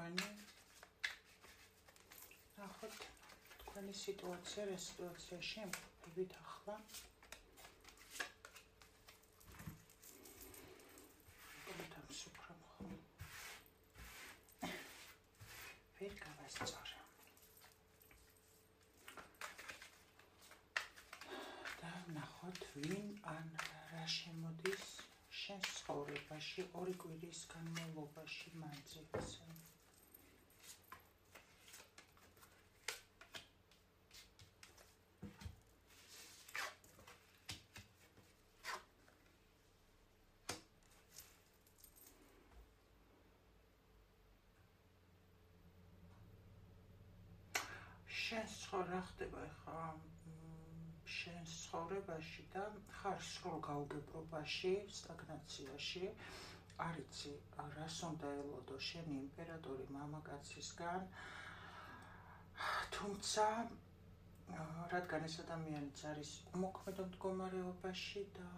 თქვენი ნახოთ თქვენი სიტუაცია რა სიტუაციაში იმყოფებით ახლა ვერ გავასწორე და ნახოთ ვინ ან რა შემოდის შენს ცხოვრებაში 2 კვირის განმავლობაში მანძილზე შენს რა ხდება ხა შენს ცხოვრებაში და ხარ სრულ გაუგებრობაში, სტაგნაციაში, არ იცი რას უნდა ელოდო შენი იმპერატორი მამაკაცისგან, თუმცა რადგან ეს ადამიანიც არის უმოქმედო მდგომარეობაში და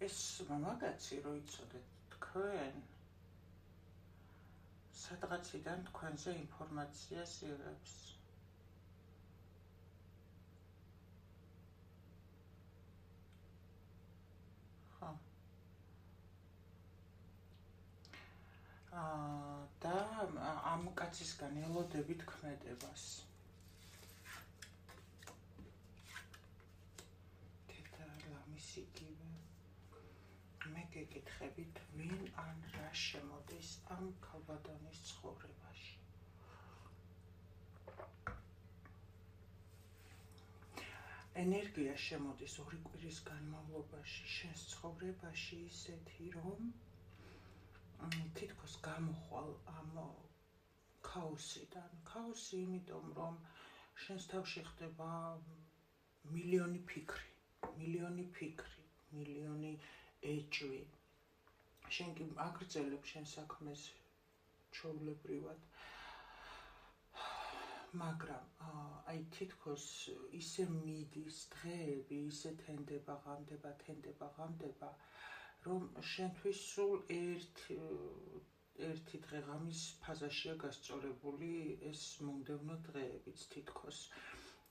ეს მამაკაცი რო იცოდეთ თქვენ სადღაციდან თქვენზე ინფორმაციას იღებს ხო და ამ კაცისგან ელოდებით ქმედებას თეთრ-ლამის იგივე მე გეკითხებით ვინ ან რა შემოდის ამ ქალბატონის ცხოვრებაში ენერგია შემოდის 2 კვირის განმავლობაში შენს ცხოვრებაში ისეთი რომ თითქოს გამოხვალ ამ ქაოსიდან ქაოსი იმიტომ რომ შენს თავში ხდება მილიონი ფიქრი მილიონი ეჭვი შენ კი აგრძელებ შენ საქმეს ჩვეულებრივად მაგრამ აი თითქოს ისე მიდის დღეები ისე თენდება ღამდება რომ შენთვის სულ ერთი დღეღამის ფაზაშია გასწორებული ეს მომდევნო დღეებიც თითქოს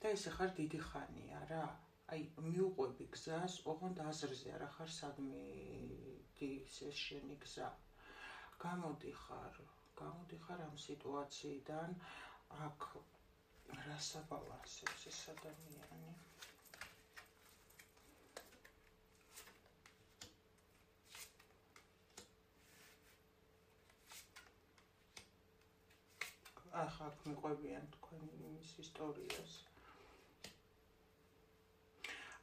და ესე ხარ დიდი ხანია რა აი მიუყვები გზას ოღონდ აზრზე არა ხარ სადმე დის ეს შენი გზა გამოდიხარ ამ სიტუაციიდან აქ რა საბალანსებს ეს ადამიანი ახ მიყვებიან თქვენი იმის ისტორიას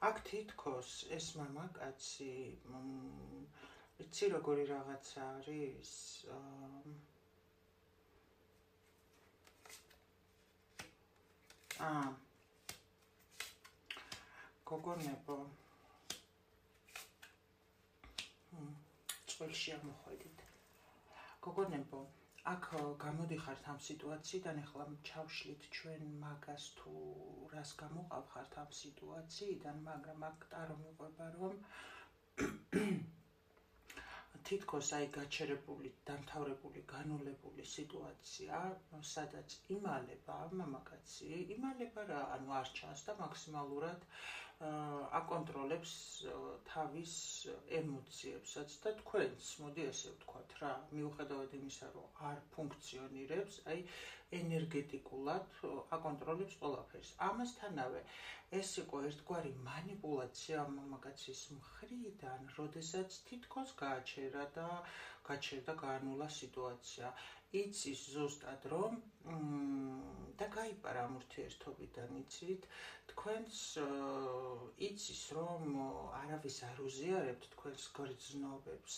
აქ თითქოს ეს მამაკაცი იცი როგორი რაღაცა არის გოგონებო წველში ამოხვედით გოგონებო აქ გამოდიხართ ამ სიტუაციიდან ახლა ჩავშლით ჩვენ მაგას თუ რას გამოყავხართ ამ სიტუაციიდან მაგრამ აქ ტარო მიყვება რომ თითქოს აი გაჩერებული დამთავრებული განულებული სიტუაცია სადაც იმალება მამაკაცი იმალება რა ანუ არ ჩანს და მაქსიმალურად აკონტროლებს თავის ემოციებსაც და თქვენს მოდი ასე ვთქვათ რა მიუხედავად იმისა რომ არ ფუნქციონირებს აი ენერგეტიკულად აკონტროლებს ყველაფერს ამასთანავე ეს იყო ერთგვარი манипуляცია მამაკაცის მხრიდან როდესაც თითქოს გაჩერდა განულა სიტუაცია იცის ზუსტად რომ და გაიპარა ამ ურთიერთობიდან იცით თქვენს იცის რომ არავის არ უზიარებთ თქვენს გრძნობებს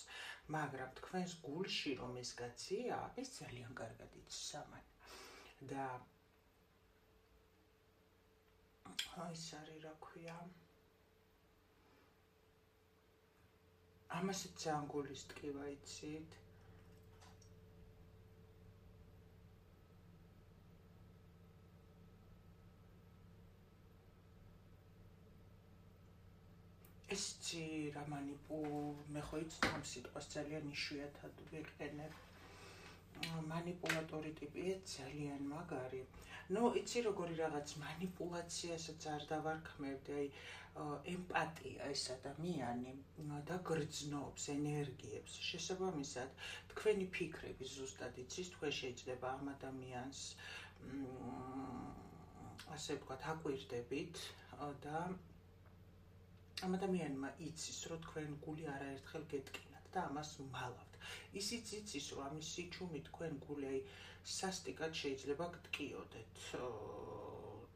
მაგრამ თქვენს გულში რომ ეს კაცია ეს ძალიან კარგად იცის ამან და ეს არის რა ქვია ამასაც ძალიან გულის ტკივა იცით ესცი რა მე ხო იცი ამ სიტყვას ძალიან იშვიათად ვიყენებ. მანიპულატორი ტიპია ძალიან მაგარი. ნუ იცი როგორი რაღაც მანიპულაციასაც არ დავარქმევდი, ემპათია ეს ადამიანი და გრძნობს ენერგიებს. შესაბამისად, თქვენი ფიქრები ზუსტად იცის, თქვენ შეიძლება ამ ადამიანს ასე ვთქვათ, აკვირდებით და ამ ადამიანმა იცის, რომ თქვენ გული არაერთხელ გეტკინათ და ამას მალავთ. ისიც იცის, რომ ამის სიჩუმით თქვენ გული სასტიკად შეიძლება გტკიოდეთ.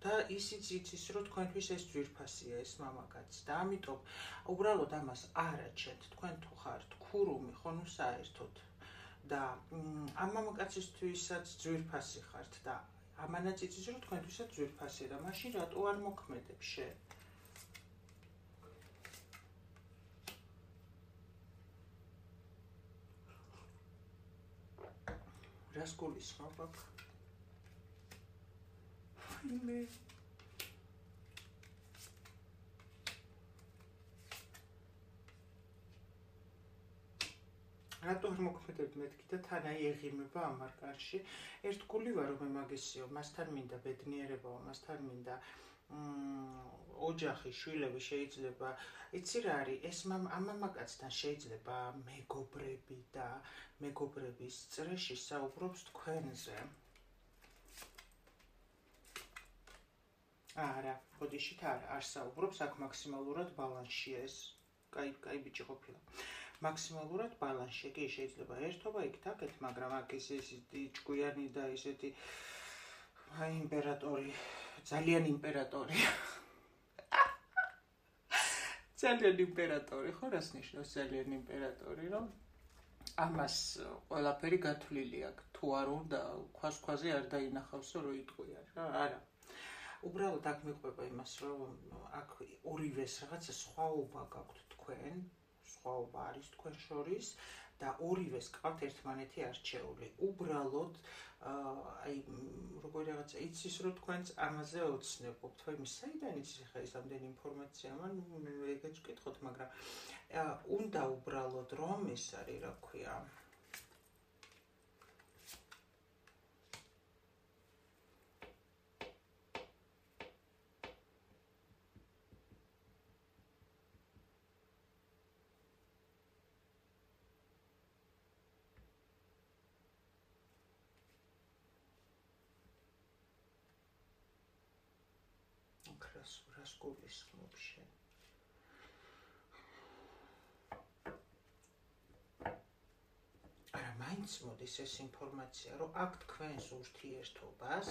და ისიც იცის, რომ თქვენთვის ეს ძვირფასია ეს მამაკაც და ამიტომ უბრალოდ ამას არ აჩენთ. თქვენ თუ ხართ ქურუმი, ხო ნუ საერთოდ და ამ მამაკაცისთვისაც ძვირფასი ხართ და ამანაც იცის, რომ თქვენთვისაც ძვირფასია და მაშინ რატო არ მოქმედებ შენ? რას გულისხმობ აქ? მე რატო არ მოქმედებ მეთქი და თან აი ეღიმება ამ არკარში? ერთ გული ვარ რომ მე მაგისიო, მასთან მინდა ბედნიერება, მასთან მინდა ოჯახი, შვილები შეიძლება, იცი რა არის, ეს ამ მამაკაცთან შეიძლება მეგობრები და მეგობრების წრეში საუბრობს თქვენზე. არა, ბოდიშით არ საუბრობს, აქ მაქსიმალურად ბალანსია ეს. კაი ბიჭი ყოფილა. მაქსიმალურად ბალანსია, კი შეიძლება ერთობა იქ-თაკეთ, მაგრამ აქ ისეთი ჭკვიანი და ისეთი იმპერატორი, ძალიან იმპერატორი. ძალიან იმპერატორი, ხო რას ნიშნავს ძალიან იმპერატორი, რომ ამას ყველაფერი გათვლილი აქვს, თუ არ უნდა ქვაზე არ დაინახავსო, რომ იტყვია რა, არა. უბრალოდ აქ მიყვება იმას, რომ აქ ორივეს რაღაცა სხვაობა გაქვთ თქვენ, სხვაობა არის თქვენ შორის და ორივეს გყავთ ერთმანეთი არჩეული. უბრალოდ აი როგორი რაღაცა იცის, რომ თქვენც ამაზე ოცნებობთ. თქო იმის საიდან იცის ხა ეს ამდენი ინფორმაცია, მან ეგეც ვკითხოთ, მაგრამ უნდა უბრალოდ რომ ეს არის, რა ქვია, რას გულისხმობ შენ? არა, მაინც მოდის ეს ინფორმაცია, რომ აქ თქვენს ურთიერთობას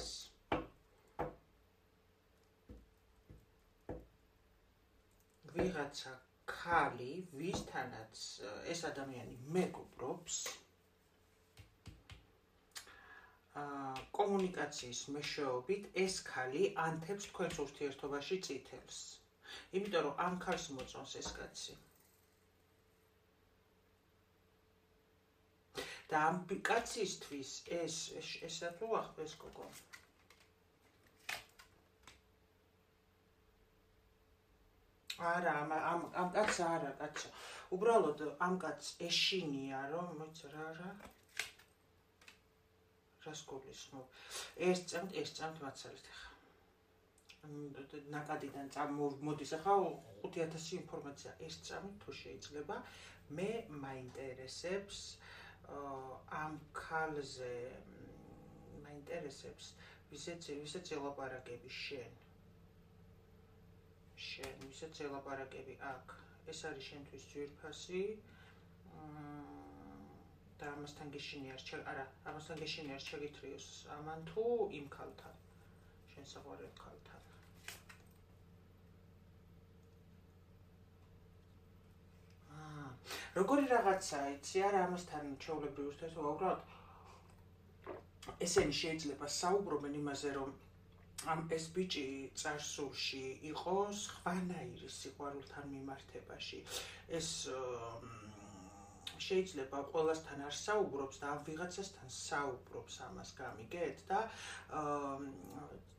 ვიღაცა ქალი, ვისთანაც ეს ადამიანი მეგობრობს, კომუნიკაციის მეშვეობით ეს ქალი ანთებს თქვენს ურთიერთობაში წითელს. იმიტომ რომ ამ ქალს მოწონს ეს კაცი. და ამ კაცისთვის ესა თუ ახպես გოგო. არა, ამ კაცს არა, კაცო. უბრალოდ ამ კაცს ეშინია, რომ მოიცა რა რას გულისხმობ? ერთ წამთ მაცალეთ ახლა. ნაკადიდან მოდის ახლა 5000 ინფორმაცია. ერთ წამით თუ შეიძლება, მე მაინტერესებს ამ ქალზე მაინტერესებს ვისაც ელაპარაკები შენ, ვისაც ელაპარაკები აქ. ეს არის შენთვის ძვირფასი და ამასთან გეშინი არ შეგითრიოს ამან თუ იმ ქალთან, შენ საყვარელ ქალთან. როგორი რაღაცა, იცი არა, ამასთან ჩვეულებრივ ურთიერთობა, უბრალოდ ესენი შეიძლება საუბრობენ იმაზე, რომ ეს ბიჭი წარსულში იყოს ხვანაირი სიყვარულთან მიმართებაში. ეს შეიძლება ყველასთან არ საუბრობს და ამ ვიღაცასთან საუბრობს ამას გამიგეთ და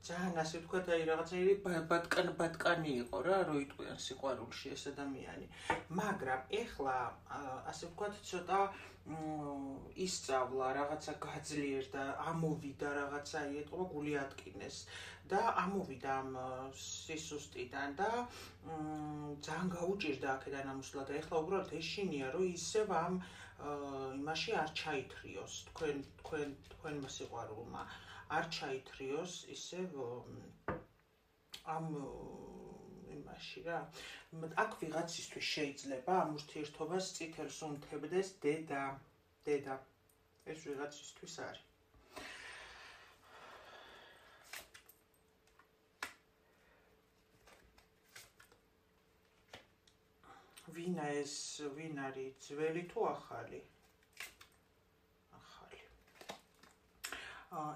ძალიან ასე ვთქვათ, აი რაღაცაირი ბატკანი იყო რა, რო იტყვიან სიყვარულში ეს ადამიანი. მაგრამ ეხლა ასე ვთქვათ, ცოტა ისწავლა, რაღაცა გაძლიერდა, ამოვიდა რაღაცა, ეტყობა გული ატკინეს და ამოვიდა ამ სისუსტიდან და ძალიან გაუჭირდა აქედან ამოსვლა და ეხლა უბრალოდ ეშინია, რომ ისევ ამ იმაში არ ჩაითრიოს თქვენმა სიყვარულმა, არ ჩაითრიოს ისევ ამ იმაში რა. აქ ვიღაცისთვის შეიძლება ამ ურთიერთობას წითელს უნთებდეს დედა. ეს ვიღაცისთვის არის. ვინ არის ძველი თუ ახალი? ახალი.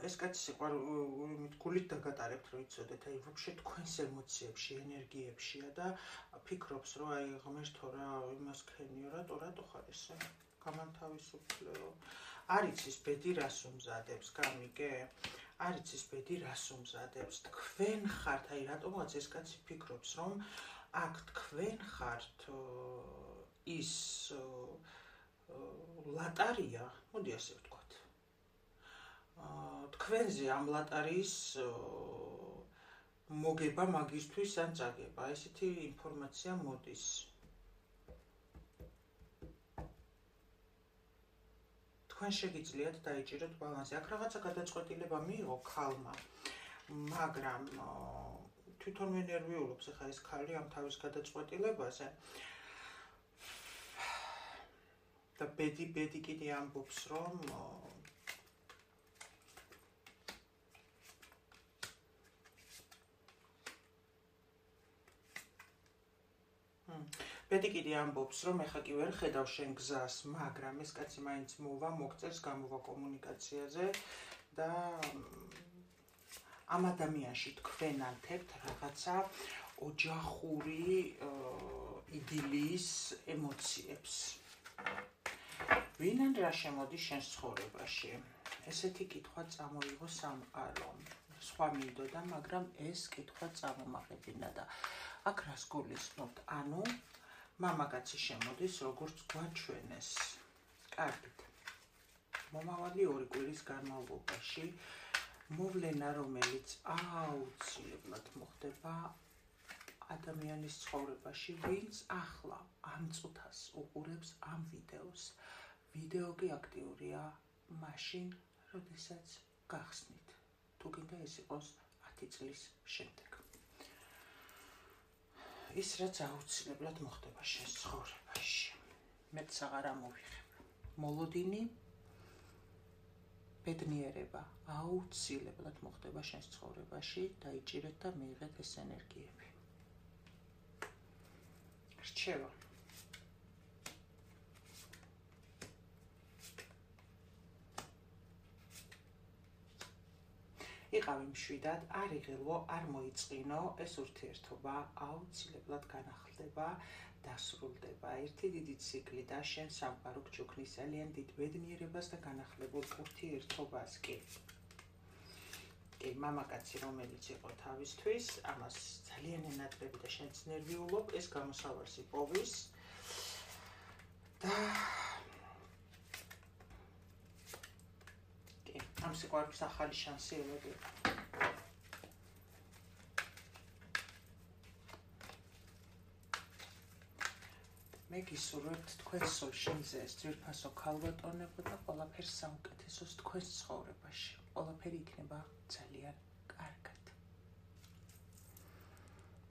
ეს კაცი სიყვარულით გულით დაგატარებთ, რომ იცოდეთ, აი ვაფშე თქვენს ემოციებში, ენერგიებშია და ფიქრობს, რომ აი ღმერთო რა იმას ქენიო, რატო ხარ ესე? გამანთავისუფლეო. არის ის ბედი რას უმზადებს, გამიგე? არის ის ბედი რას უმზადებს? თქვენ ხართ, აი რატომაც ეს კაცი ფიქრობს, რომ აქ თქვენ ხართ ის ლატარია, მოდი ასე ვთქვათ. თქვენზე ამ ლატარიის მოგება მაგისთვის ან წაგება, ესეთი ინფორმაცია მოდის. თქვენ შეგიძლიათ დაიჭიროთ ბალანსი. აქ რაღაცა გადაწყვეტილება მიიღო ქალმა, მაგრამ თვითონვე ნერვიულობს ახლა ეს ქალი ამ თავის გადაწყვეტილებაზე. და ბედი კიდე ამბობს, რომ ბედი კიდე ამბობს, რომ ეხა კი ვერ ხედავ შენ გზას, მაგრამ ეს კაცი მაინც მოვა, მოგწერს, გამოვა კომუნიკაციაზე და ამ ადამიანში თქვენ ანთებთ რაღაცა ოჯახური იდილიის ემოციებს. ვინ ან რა შემოდის შენს ცხოვრებაში? ესეთი კითხვა წამოიღო სამყარომ. სხვა მინდოდა, მაგრამ ეს კითხვა წამომაღებინა და აქ რას გულისხმობთ? ანუ მამაკაცი შემოდის, როგორც გვაჩვენეს. კარგით. მომავალი 2 კვირის განმავლობაში მოვლენა, რომელიც აუცილებლად მოხდება ადამიანის ცხოვრებაში, ვინც ახლა ამ წუთას უყურებს ამ ვიდეოს. ვიდეო კი აქტიურია მაშინ, როდესაც გახსნით. თუ კიდე ეს იყოს 10 წლის შემდეგ. ის რაც აუცილებლად მოხდება შენ ცხოვრებაში. მეც აღარ ამოვიღებ. მოლოდინი ბედნიერება აუცილებლად მოხდება შენ ცხოვრებაში, დაიჭირეთ და მიიღეთ ეს ენერგიები. რჩევა. იყავი მშვიდად, არ იღელვო, არ მოიწყინო, ეს ურთიერთობა აუცილებლად განახლდება, დასრულდება. ერთი დიდი ციკლი და შენ სამყარო გჩუქნის ძალიან დიდ ბედნიერებას და განახლებულ ურთიერთობას კი. მამაკაცი, რომელიც იყო თავისთვის, ამას ძალიან ენატრები და შენც ნერვიულობ, ეს გამოსავალს იპოვის და ამ სიყვარულის ახალი შანსი ელოდება. მე გისურვებთ თქვენს სულშინზე ეს ძვირფასო ქალბატონებო და ყველაფერს საუკეთესოს თქვენს ცხოვრებაში. ყველაფერი იქნება ძალიან კარგად.